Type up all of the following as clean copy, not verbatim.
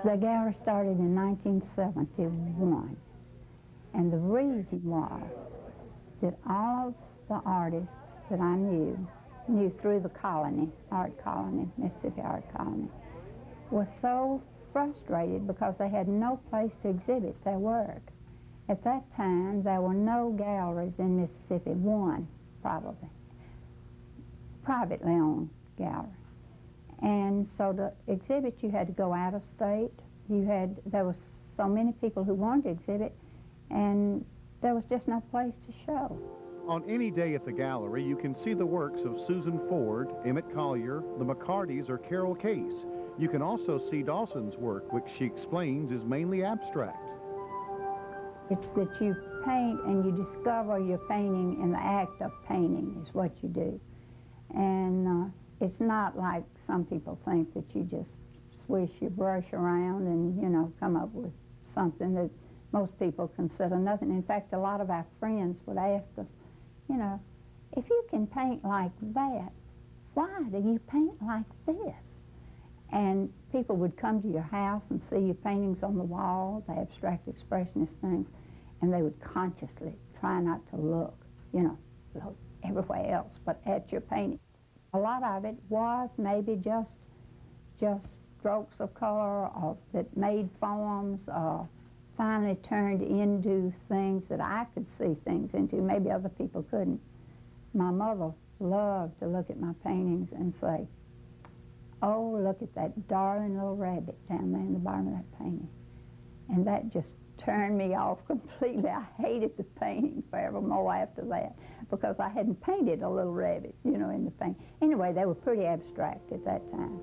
The gallery started in 1971, and the reason was that all of the artists that I knew through the colony, art colony, Mississippi Art Colony, was so frustrated because they had no place to exhibit their work. At that time, there were no galleries in Mississippi, one probably, privately owned gallery. And so to exhibit, you had to go out of state. There were so many people who wanted to exhibit, and there was just no place to show. On any day at the gallery, you can see the works of Susan Ford, Emmett Collier, the McCartys, or Carol Case. You can also see Dawson's work, which she explains is mainly abstract. It's that you paint and you discover your painting in the act of painting is what you do. And it's not like some people think that you just swish your brush around and, you know, come up with something that most people consider nothing. In fact, a lot of our friends would ask us, you know, if you can paint like that, why do you paint like this? And people would come to your house and see your paintings on the wall, the abstract expressionist things, and they would consciously try not to look, you know, look everywhere else but at your painting. A lot of it was maybe just strokes of color or that made forms or finally turned into things that I could see things into, maybe other people couldn't. My mother loved to look at my paintings and say, oh, look at that darling little rabbit down there in the bottom of that painting. And that just turned me off completely. I hated the painting forevermore after that because I hadn't painted a little rabbit, you know, in the paint. Anyway, they were pretty abstract at that time.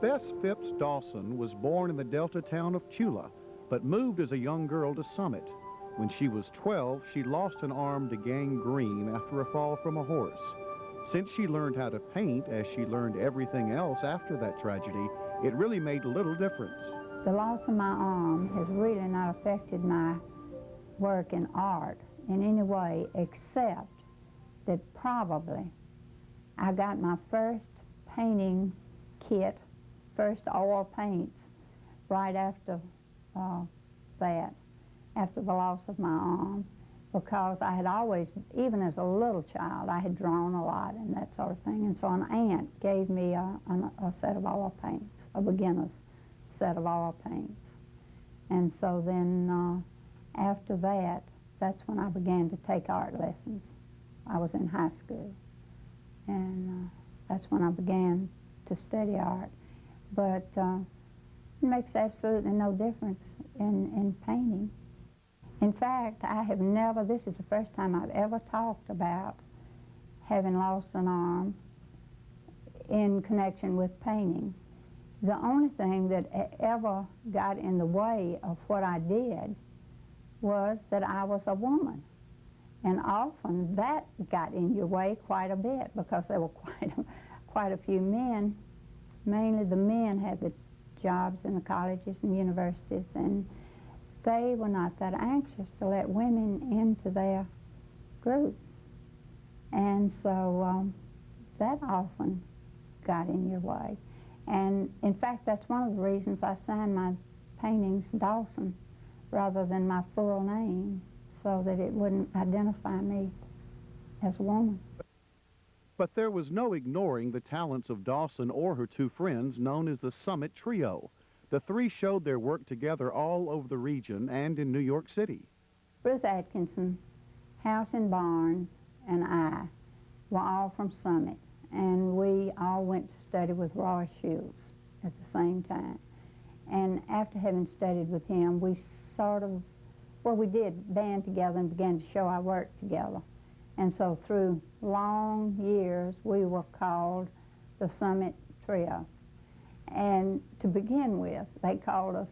Bess Phipps Dawson was born in the Delta town of Chula, but moved as a young girl to Summit. When she was 12, she lost an arm to gangrene after a fall from a horse. Since she learned how to paint, as she learned everything else after that tragedy, it really made little difference. The loss of my arm has really not affected my work in art in any way, except that probably I got my first painting kit, first oil paints, right after that, after the loss of my arm, because I had always, even as a little child, I had drawn a lot and that sort of thing. And so an aunt gave me a set of oil paints, a beginner's set of oil paints. And so then after that, that's when I began to take art lessons. I was in high school. And that's when I began to study art. But it makes absolutely no difference in painting. In fact, I have never, this is the first time I've ever talked about having lost an arm in connection with painting. The only thing that ever got in the way of what I did was that I was a woman. And often that got in your way quite a bit because there were quite a few men. Mainly the men had the jobs in the colleges and universities, and they were not that anxious to let women into their group. And so that often got in your way. And in fact, that's one of the reasons I signed my paintings Dawson rather than my full name, so that it wouldn't identify me as a woman. But there was no ignoring the talents of Dawson or her two friends known as the Summit Trio. The three showed their work together all over the region and in New York City. Ruth Atkinson, House and Barnes, and I were all from Summit, and we all went to study with Roy Shields at the same time. And after having studied with him, we sort of, well, we did band together and began to show our work together. And so through long years, we were called the Summit Trio. And to begin with, they called us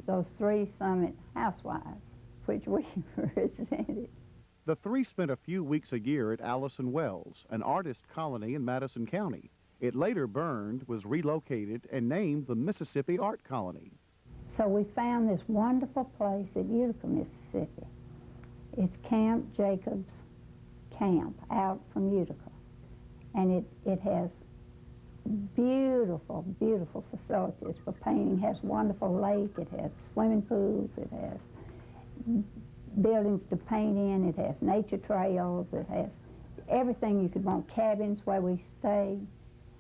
those three Summit housewives, which we resented. The three spent a few weeks a year at Allison Wells, an artist colony in Madison County. It later burned, was relocated, and named the Mississippi Art Colony. So we found this wonderful place at Utica, Mississippi. It's Camp Jacobs Camp out from Utica. And it has beautiful, beautiful facilities for painting. It has a wonderful lake, it has swimming pools, it has buildings to paint in, it has nature trails, it has everything you could want, cabins where we stay.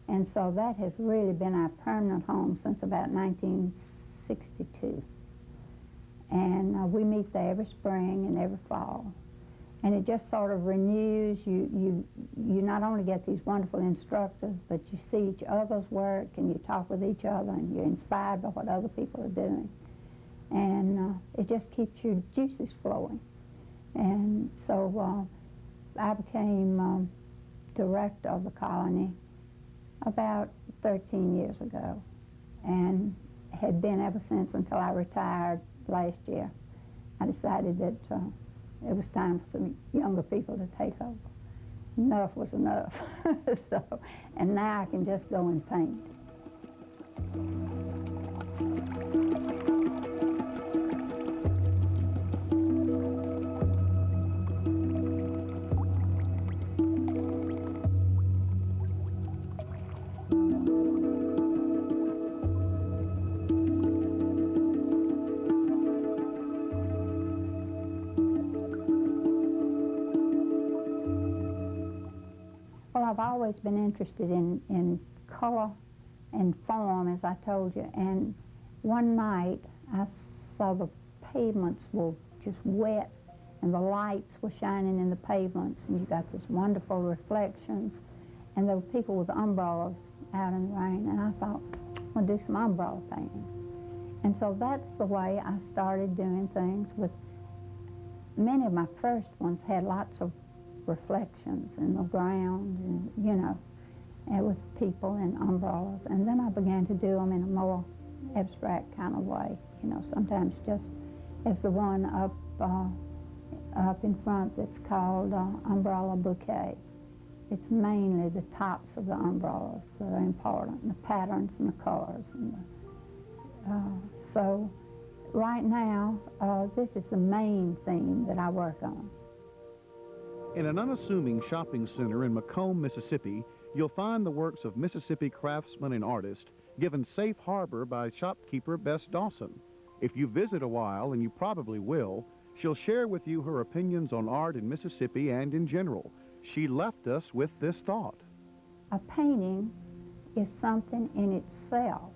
And so that has really been our permanent home since about 1962. And we meet there every spring and every fall. And it just sort of renews. You not only get these wonderful instructors, but you see each other's work and you talk with each other and you're inspired by what other people are doing. And it just keeps your juices flowing. And so I became director of the colony about 13 years ago and had been ever since until I retired last year. I decided that it was time for some younger people to take over. Enough was enough. And now I can just go and paint. Well, I've always been interested in color and form, as I told you. And one night I saw the pavements were just wet and the lights were shining in the pavements and you got these wonderful reflections. And there were people with umbrellas out in the rain. And I thought, I'm going to do some umbrella painting. And so that's the way I started doing things. With many of my first ones had lots of reflections in the ground and, you know, and with people and umbrellas. And then I began to do them in a more abstract kind of way, you know, sometimes just as the one up in front that's called Umbrella Bouquet. It's mainly the tops of the umbrellas that are important, the patterns and the colors. And so right now, this is the main theme that I work on. In an unassuming shopping center in Macomb, Mississippi, you'll find the works of Mississippi craftsman and artist given safe harbor by shopkeeper Bess Dawson. If you visit a while, and you probably will, she'll share with you her opinions on art in Mississippi and in general. She left us with this thought. A painting is something in itself.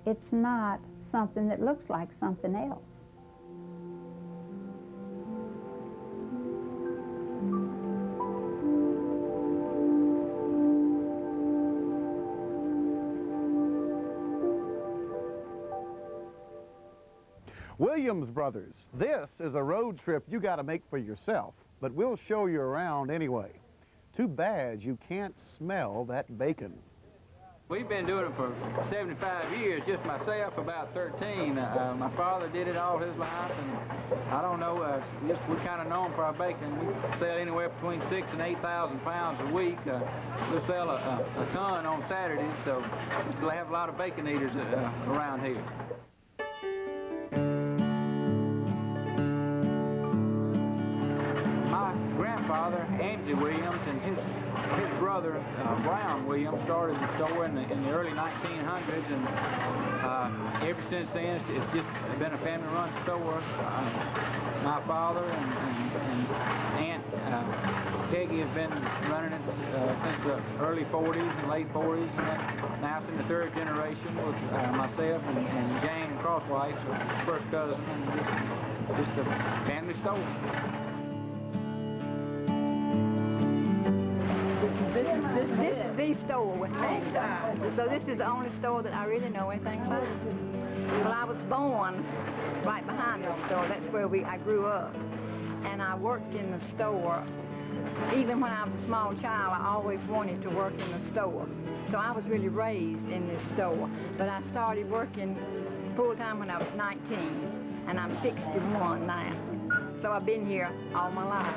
It's not something that looks like something else. Williams Brothers, this is a road trip you got to make for yourself, but we'll show you around anyway. Too bad you can't smell that bacon. We've been doing it for 75 years, just myself about 13. My father did it all his life, and I don't know, we're kind of known for our bacon. We sell anywhere between 6,000 and 8,000 pounds a week. We sell a ton on Saturdays, so we still have a lot of bacon eaters around here. My grandfather, Andy Williams, and his brother, Brown Williams, started the store in the early 1900s, and ever since then, it's just been a family-run store. My father and Aunt Peggy have been running it since the early 40s and late 40s, and now it's in the third generation with myself and Jane Crosswhite, first cousin, and just a family store. This is the store with me. So this is the only store that I really know anything about. Well, I was born right behind the store. That's where I grew up. And I worked in the store. Even when I was a small child, I always wanted to work in the store. So I was really raised in this store. But I started working full-time when I was 19. And I'm 61 now. So I've been here all my life.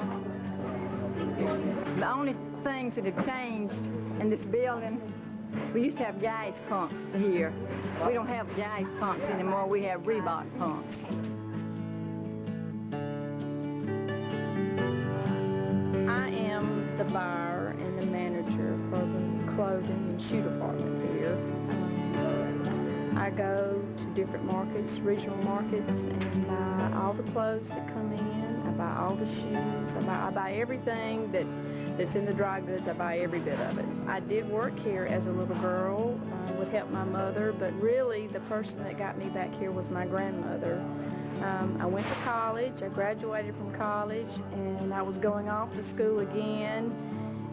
The only things that have changed in this building, we used to have gas pumps here. We don't have gas pumps anymore. We have Reebok pumps. I am the buyer and the manager for the clothing and shoe department here. I go to different markets, regional markets, and buy all the clothes that come in. I buy all the shoes. I buy everything that's in the dry goods. I buy every bit of it. I did work here as a little girl, would help my mother, but really the person that got me back here was my grandmother. I went to college. I graduated from college, and I was going off to school again.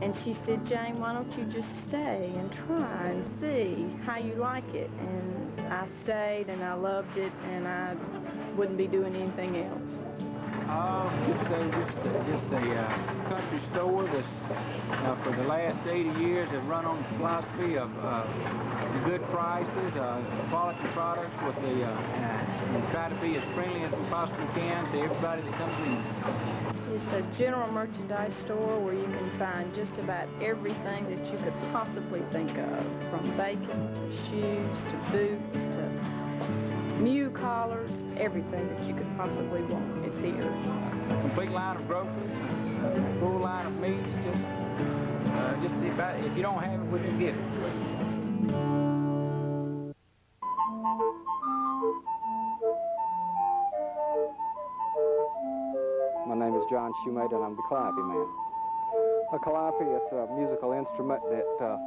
And she said, Jane, why don't you just stay and try and see how you like it? And I stayed, and I loved it, and I wouldn't be doing anything else. Just a country store that's for the last 80 years have run on the philosophy of good prices, quality products, with and try to be as friendly as we possibly can to everybody that comes in. It's a general merchandise store where you can find just about everything that you could possibly think of, from bacon to shoes to boots to new collars, everything that you could possibly want is here. A complete line of groceries, a full line of meats, just about, if you don't have it, we can get it. My name is John Shoemate, and I'm the Calliope man. A Calliope, it's a musical instrument that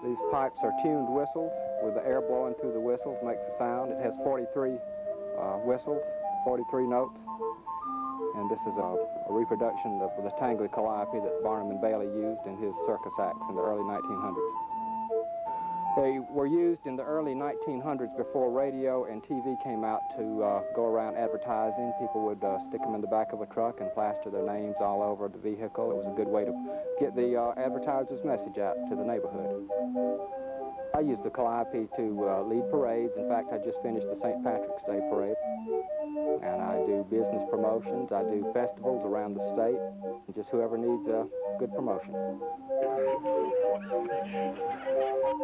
these pipes are tuned whistles with the air blowing through the whistles makes a sound. It has 43 whistles, 43 notes, and this is a reproduction of the tangly Calliope that Barnum and Bailey used in his circus acts in the early 1900s. They were used in the early 1900s before radio and TV came out to go around advertising. People would stick them in the back of a truck and plaster their names all over the vehicle. It was a good way to get the advertiser's message out to the neighborhood. I use the Calliope to lead parades. In fact, I just finished the St. Patrick's Day parade. And I do business promotions. I do festivals around the state. And just whoever needs a good promotion.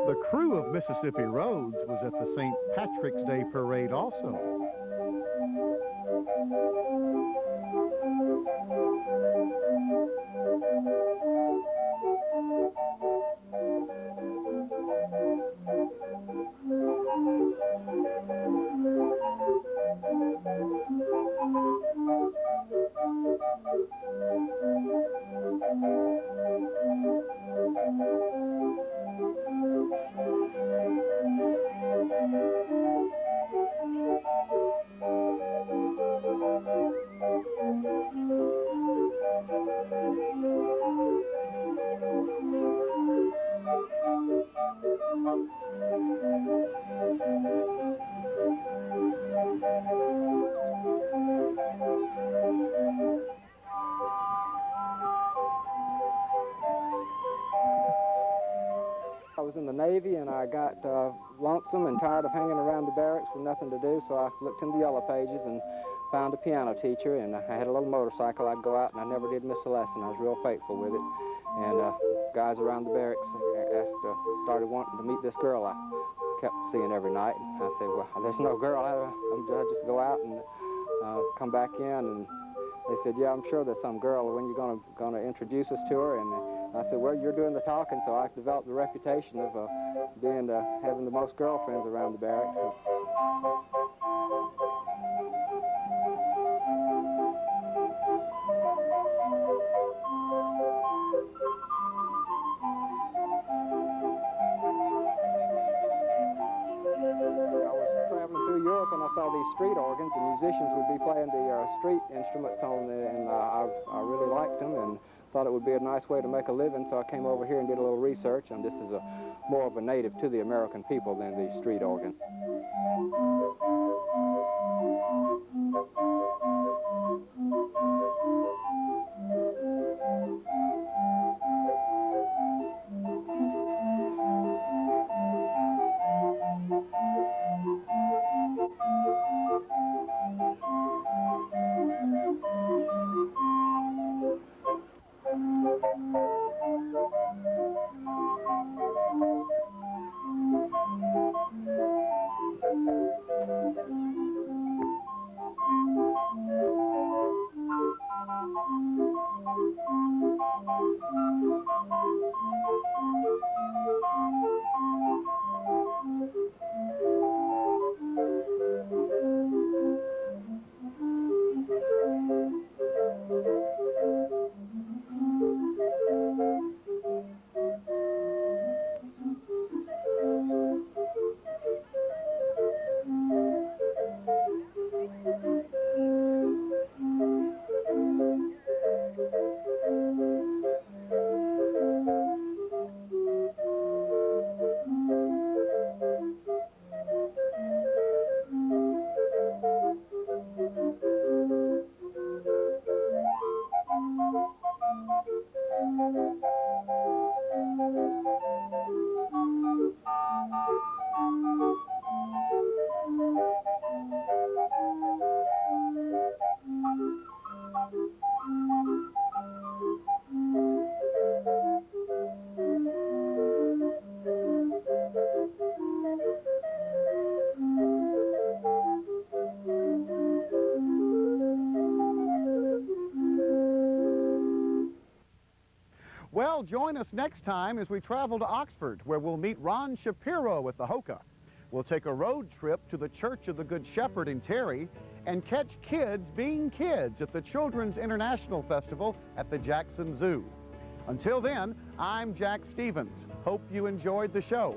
The crew of Mississippi Roads was at the St. Patrick's Day parade also. I was in the Navy, and I got lonesome and tired of hanging around the barracks with nothing to do, so I looked in the yellow pages and found a piano teacher, and I had a little motorcycle. I'd go out, and I never did miss a lesson. I was real faithful with it. And guys around the barracks started wanting to meet this girl I kept seeing every night. And I said, well, there's no girl. I just go out and come back in, and they said, yeah, I'm sure there's some girl. When you gonna introduce us to her? And I said, well, you're doing the talking, so I developed the reputation of having the most girlfriends around the barracks. Europe, and I saw these street organs. The musicians would be playing the street instruments on there, and I really liked them and thought it would be a nice way to make a living, so I came over here and did a little research, and this is more of a native to the American people than the street organ. Well, join us next time as we travel to Oxford, where we'll meet Ron Shapiro at the Hoka. We'll take a road trip to the Church of the Good Shepherd in Terry and catch kids being kids at the Children's International Festival at the Jackson Zoo. Until then, I'm Jack Stevens. Hope you enjoyed the show.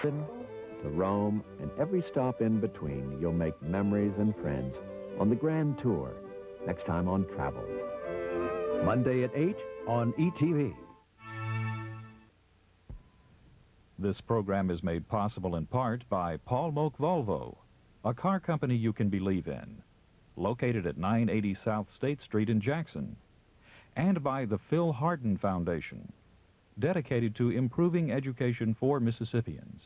To Rome, and every stop in between, you'll make memories and friends on the Grand Tour, next time on Travel. Monday at 8 on ETV. This program is made possible in part by Paul Moak Volvo, a car company you can believe in, located at 980 South State Street in Jackson, and by the Phil Hardin Foundation, dedicated to improving education for Mississippians.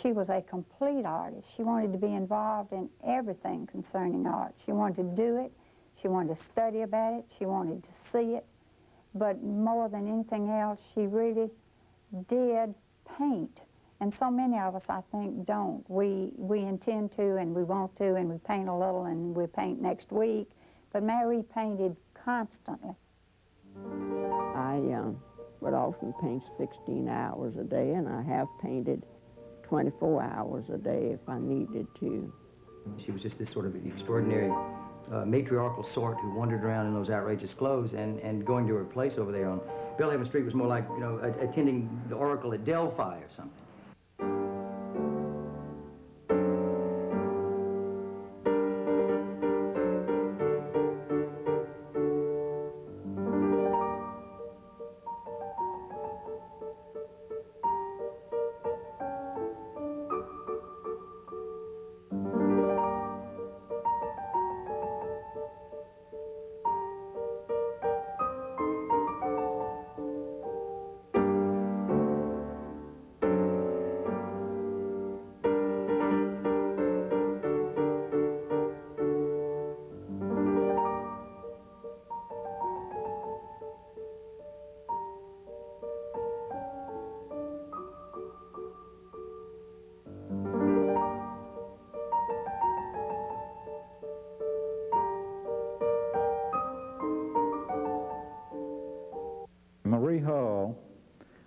She was a complete artist. She wanted to be involved in everything concerning art. She wanted to do it. She wanted to study about it. She wanted to see it. But more than anything else, she really did paint. And so many of us, I think, don't. We intend to, and we want to, and we paint a little, and we paint next week. But Mary painted constantly. I would often paint 16 hours a day, and I have painted 24 hours a day if I needed to. She was just this sort of extraordinary matriarchal sort who wandered around in those outrageous clothes, and going to her place over there on Belhaven Street was more like, you know, attending the Oracle at Delphi or something. Marie Hull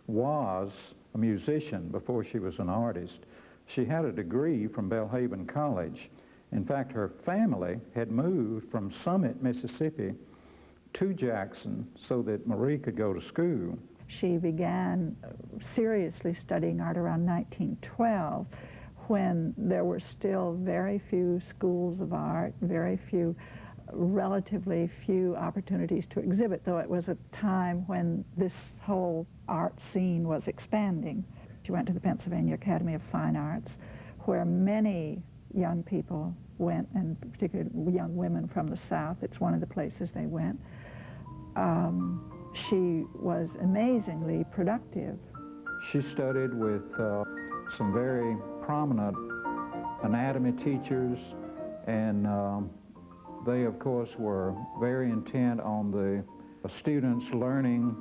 was a musician before she was an artist. She had a degree from Belhaven College. In fact, her family had moved from Summit, Mississippi to Jackson so that Marie could go to school. She began seriously studying art around 1912 when there were still very few schools of art, relatively few opportunities to exhibit, though it was a time when this whole art scene was expanding. She went to the Pennsylvania Academy of Fine Arts, where many young people went, and particularly young women from the South. It's one of the places they went. She was amazingly productive. She studied with some very prominent anatomy teachers, and they, of course, were very intent on the students learning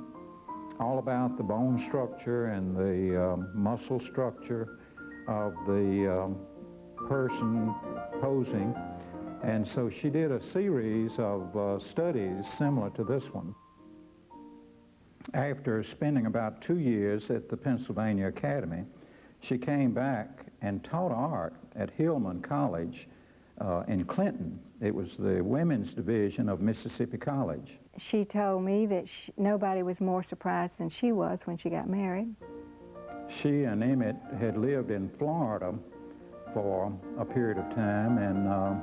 all about the bone structure and the muscle structure of the person posing. And so she did a series of studies similar to this one. After spending about 2 years at the Pennsylvania Academy, she came back and taught art at Hillman College in Clinton. It was the women's division of Mississippi College. She told me that nobody was more surprised than she was when she got married. She and Emmett had lived in Florida for a period of time, and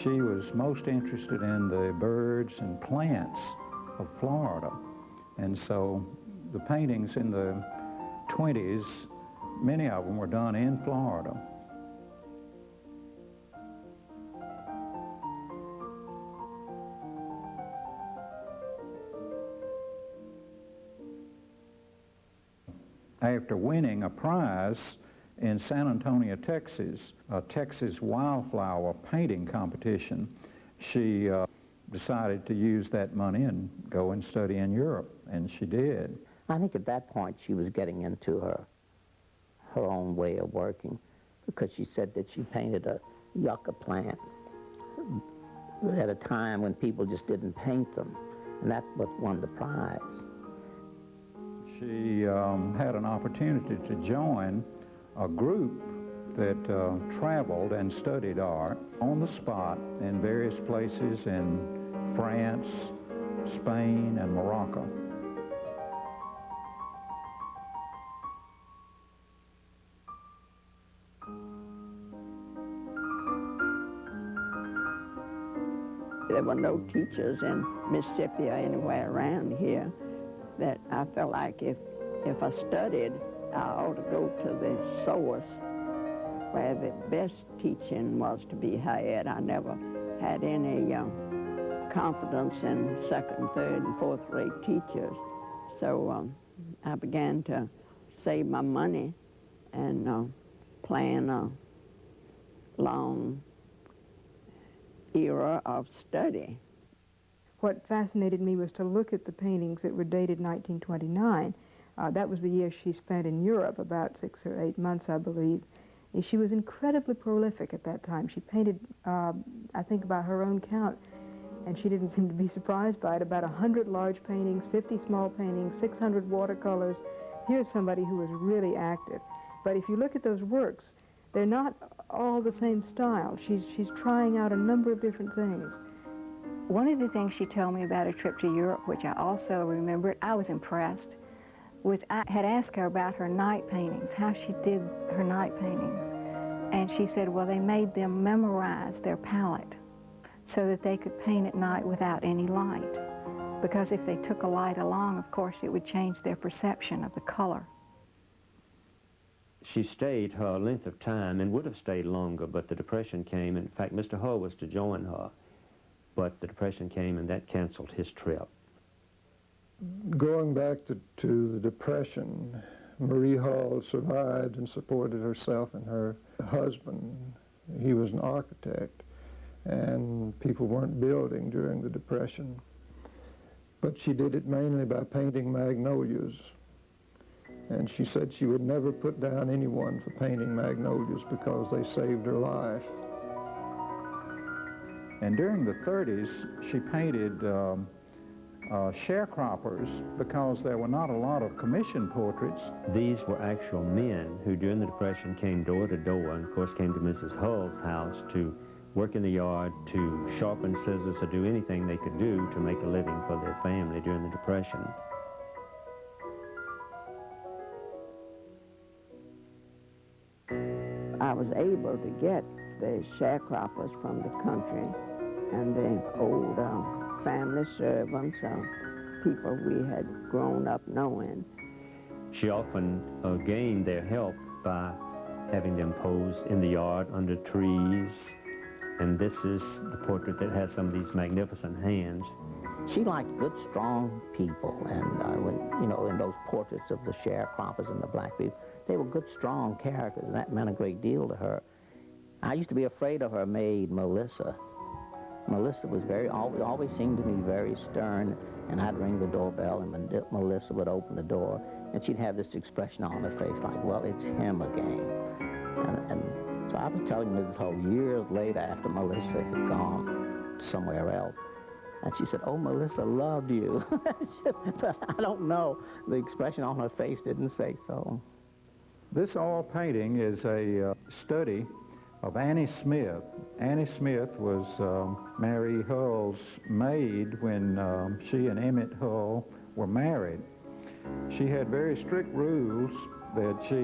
she was most interested in the birds and plants of Florida. And so the paintings in the 20s, many of them were done in Florida. After winning a prize in San Antonio, Texas, a Texas wildflower painting competition, she decided to use that money and go and study in Europe, and she did. I think at that point she was getting into her own way of working, because she said that she painted a yucca plant at a time when people just didn't paint them, and that's what won the prize. She had an opportunity to join a group that traveled and studied art on the spot in various places in France, Spain, and Morocco. There were no teachers in Mississippi or anywhere around here, that I felt like if I studied, I ought to go to the source where the best teaching was to be had. I never had any confidence in second, third, and fourth-rate teachers. So I began to save my money and plan a long era of study. What fascinated me was to look at the paintings that were dated 1929. That was the year she spent in Europe, about 6 or 8 months, I believe. And she was incredibly prolific at that time. She painted, I think about her own count, and she didn't seem to be surprised by it, about 100 large paintings, 50 small paintings, 600 watercolors. Here's somebody who was really active. But if you look at those works, they're not all the same style. She's trying out a number of different things. One of the things she told me about a trip to Europe, which I also remembered, I was impressed, was I had asked her about her night paintings, how she did her night paintings. And she said, well, they made them memorize their palette so that they could paint at night without any light. Because if they took a light along, of course, it would change their perception of the color. She stayed her length of time and would have stayed longer, but the Depression came. In fact, Mr. Hull was to join her, but the Depression came and that canceled his trip. Going back to the Depression, Marie Hull survived and supported herself and her husband. He was an architect, and people weren't building during the Depression. But she did it mainly by painting magnolias. And she said she would never put down anyone for painting magnolias because they saved her life. And during the 30s, she painted sharecroppers because there were not a lot of commission portraits. These were actual men who during the Depression came door to door and of course came to Mrs. Hull's house to work in the yard, to sharpen scissors, or do anything they could do to make a living for their family during the Depression. I was able to get the sharecroppers from the country and the old family servants, people we had grown up knowing. She often gained their help by having them pose in the yard under trees. And this is the portrait that has some of these magnificent hands. She liked good, strong people, and when, you know, in those portraits of the sharecroppers and the black people, they were good, strong characters, and that meant a great deal to her. I used to be afraid of her maid, Melissa. Melissa was always seemed to me very stern, and I'd ring the doorbell, and Melissa would open the door, and she'd have this expression on her face like, well, it's him again. And so I was telling Mrs. Hull years later after Melissa had gone somewhere else. And she said, oh, Melissa loved you. But I don't know. The expression on her face didn't say so. This oil painting is a study of Annie Smith. Annie Smith was Mary Hull's maid when she and Emmett Hull were married. She had very strict rules that she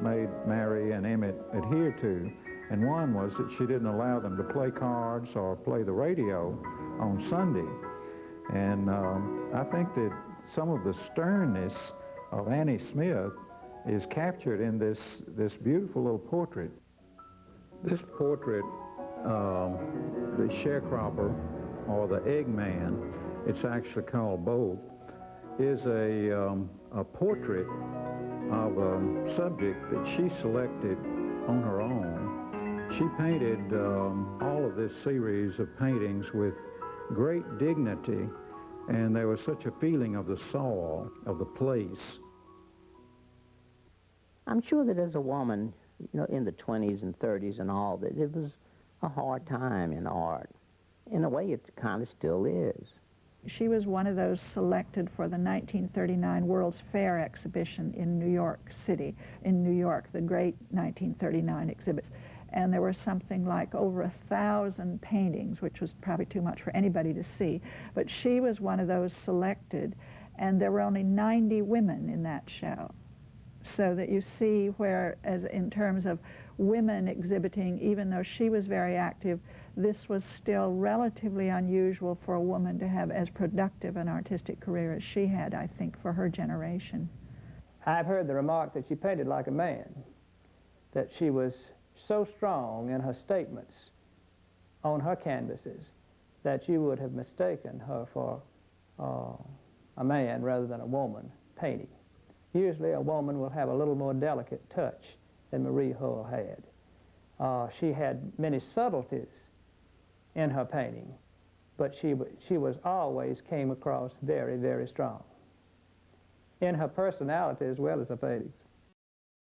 made Mary and Emmett adhere to, and one was that she didn't allow them to play cards or play the radio on Sunday. And I think that some of the sternness of Annie Smith is captured in this beautiful little portrait. This portrait, the sharecropper or the eggman, it's actually called both, is a portrait of a subject that she selected on her own. She painted all of this series of paintings with great dignity, and there was such a feeling of the soil, of the place. I'm sure that as a woman, you know, in the 20s and 30s and all, that it was a hard time in art. In a way, it kind of still is. She was one of those selected for the 1939 World's Fair exhibition in New York City, in New York, the great 1939 exhibits. And there were something like over 1,000 paintings, which was probably too much for anybody to see. But she was one of those selected, and there were only 90 women in that show. So that you see where, as in terms of women exhibiting, even though she was very active, this was still relatively unusual for a woman to have as productive an artistic career as she had, I think, for her generation. I've heard the remark that she painted like a man, that she was so strong in her statements on her canvases that you would have mistaken her for a man rather than a woman painting. Usually a woman will have a little more delicate touch than Marie Hull had. She had many subtleties in her painting, but she was always came across very, very strong in her personality as well as her paintings.